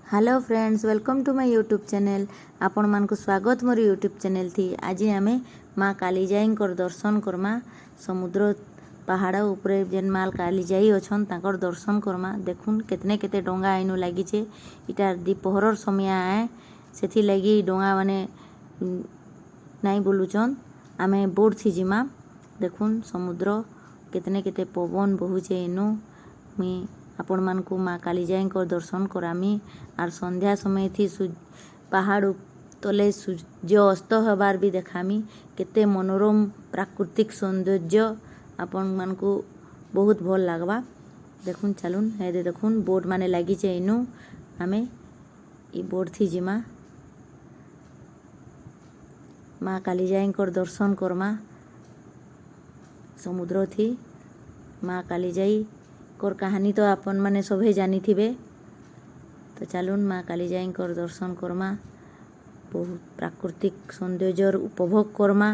Hello friends, welcome to my YouTube channel. आपण मान को स्वागत मोर यूट्यूब चैनल थी। आज आमे माँ कालीजाई कर दर्शन करमा। समुद्र पहाड़ उपरे जेन माँ कालीजाई अछन ताकर दर्शन करमा। देखुन केतने केते डोंगा आइनु लगी छे। इटा दोपहर समय आए से लगी डोंगा माने नाई बोलुचन। आमे बोट थी जिमा। देखुन समुद्र केतने केते पवन बहुचे इनु। मुई आपण मान को माँ कालीजाई कर दर्शन करामी। आर संध्या समय थी पहाड़ तले सूर्य अस्त हबार भी देखामी। केते मनोरम प्राकृतिक सौंदर्य आपण मान को बहुत भल लागबा। देखुन चलुन हे दे देखुन बोट माने लगी चे इनु। आमे ई बोट थी जिमा माँ कालीजाई कर दर्शन करमा। समुद्र थी माँ कालीजाई कर कहानी तो आपण माने सभे जानी थिबे। तो चलुन माँ कालीजाई कर दर्शन करमा। बहुत प्राकृतिक सौंदर्य उपभोग करमा।